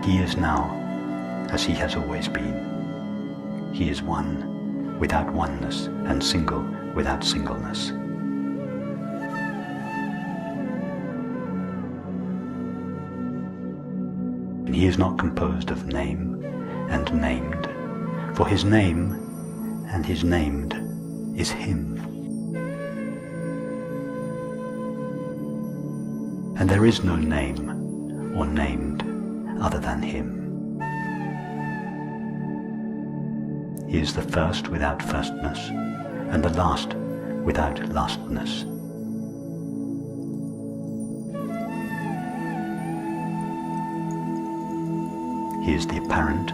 he is now as he has always been. He is one without oneness and single without singleness. And he is not composed of name and named, for his name and his named is him. And there is no name or named other than him. He is the first without firstness, and the last without lastness. He is the apparent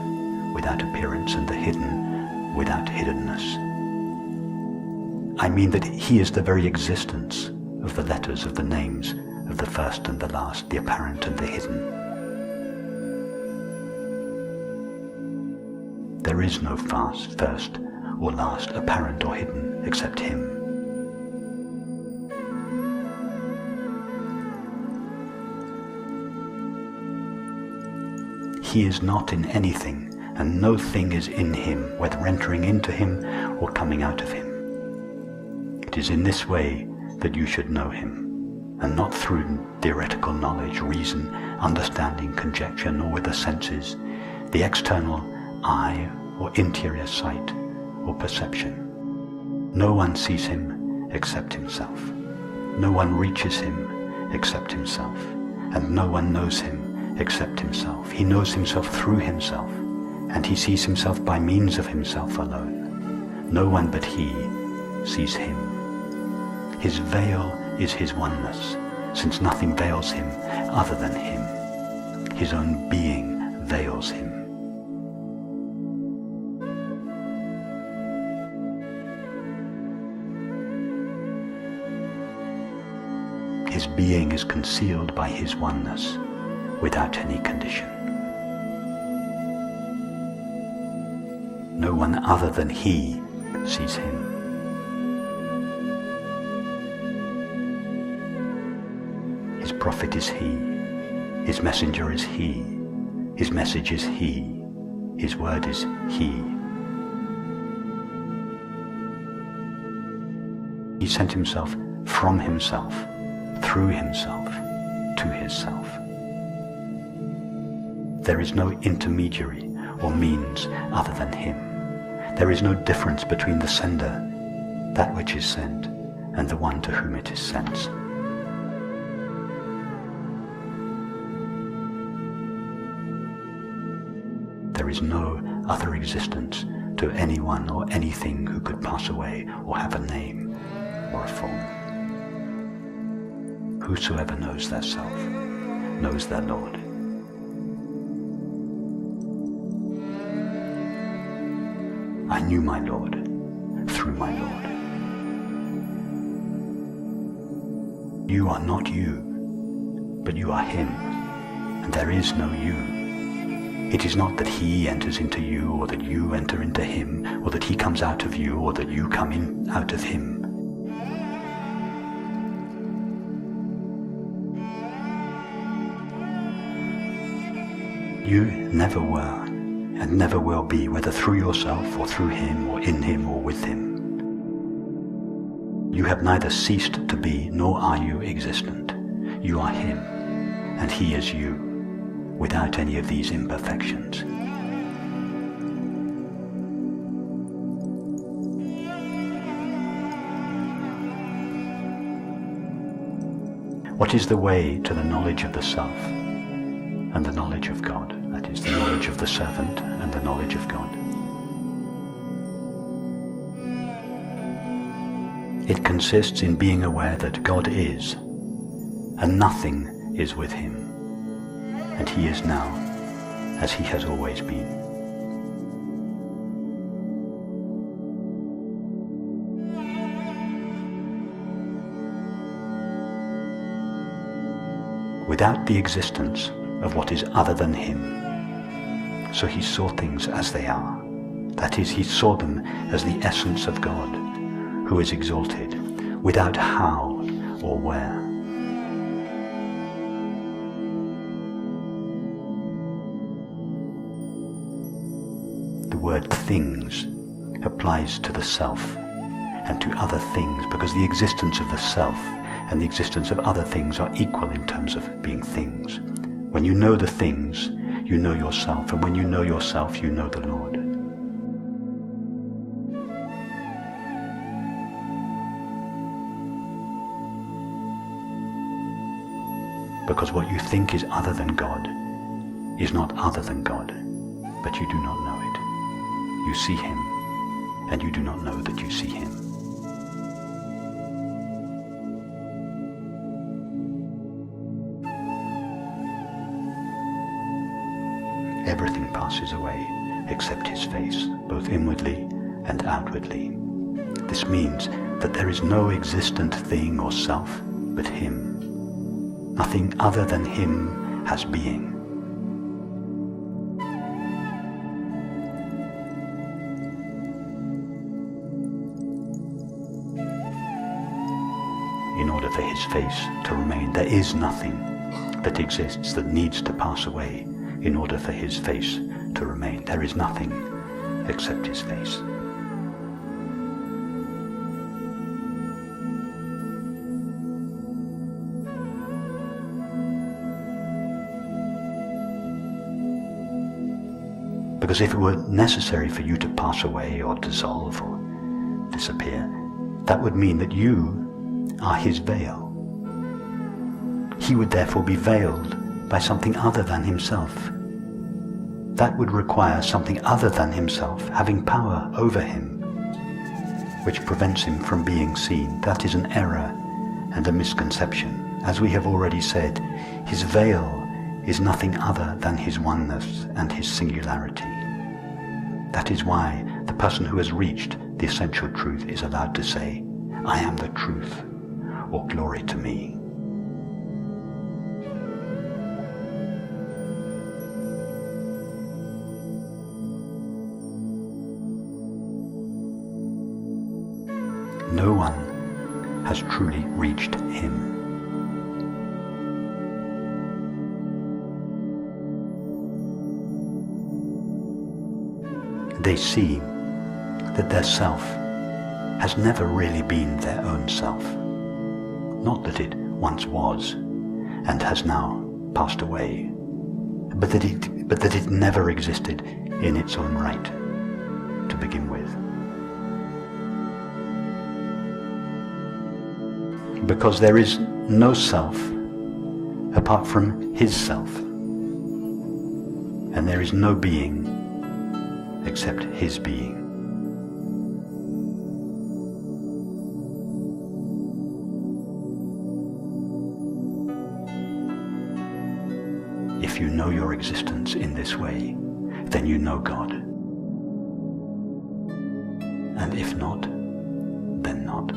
without appearance, and the hidden without hiddenness. I mean that he is the very existence of the letters of the names of the first and the last, the apparent and the hidden. There is no first or last, apparent or hidden, except him. He is not in anything, and no thing is in him, whether entering into him or coming out of him. It is in this way that you should know him, and not through theoretical knowledge, reason, understanding, conjecture, nor with the senses, the external eye or interior sight or perception. No one sees him except himself. No one reaches him except himself, and no one knows him except himself. He knows himself through himself, and he sees himself by means of himself alone. No one but he sees him. His veil is his oneness, since nothing veils him other than him. His own being veils him. His being is concealed by his oneness, without any condition. No one other than he sees him. His prophet is he, his messenger is he, his message is he, his word is he. He sent himself from himself, through himself, to himself. There is no intermediary or means other than him. There is no difference between the sender, that which is sent, and the one to whom it is sent. There is no other existence to anyone or anything who could pass away or have a name or a form. Whosoever knows their self knows their Lord. I knew my Lord through my Lord. You are not you, but you are him, and there is no you. It is not that he enters into you, or that you enter into him, or that he comes out of you, or that you come in out of him. You never were, and never will be, whether through yourself or through him or in him or with him. You have neither ceased to be, nor are you existent. You are him, and he is you, without any of these imperfections. What is the way to the knowledge of the self and the knowledge of God? That is, the knowledge of the servant and the knowledge of God. It consists in being aware that God is, and nothing is with him, and he is now as he has always been. Without the existence of what is other than him, so he saw things as they are. That is, he saw them as the essence of God, who is exalted, without how or where. word things applies to the self and to other things, because the existence of the self and the existence of other things are equal in terms of being things. When you know the things, you know yourself, and when you know yourself, you know the Lord. Because what you think is other than God is not other than God, but you do not know it. You see Him, and you do not know that you see Him. Everything passes away except His face, both inwardly and outwardly. This means that there is no existent thing or self but Him. Nothing other than Him has being. In order for His face to remain, there is nothing that exists that needs to pass away in order for His face to remain. There is nothing except His face. Because if it were necessary for you to pass away or dissolve or disappear, that would mean that you are His veil. He would therefore be veiled by something other than Himself. That would require something other than Himself having power over Him, which prevents Him from being seen. That is an error and a misconception. As we have already said, His veil is nothing other than His oneness and His singularity. That is why the person who has reached the essential truth is allowed to say, I am the truth, or glory to me. No one has truly reached Him. They see that their self has never really been their own self. Not that it once was and has now passed away, but that it never existed in its own right to begin with. Because there is no self apart from His self, and there is no being except His being. If you know your existence in this way, then you know God. And if not, then not.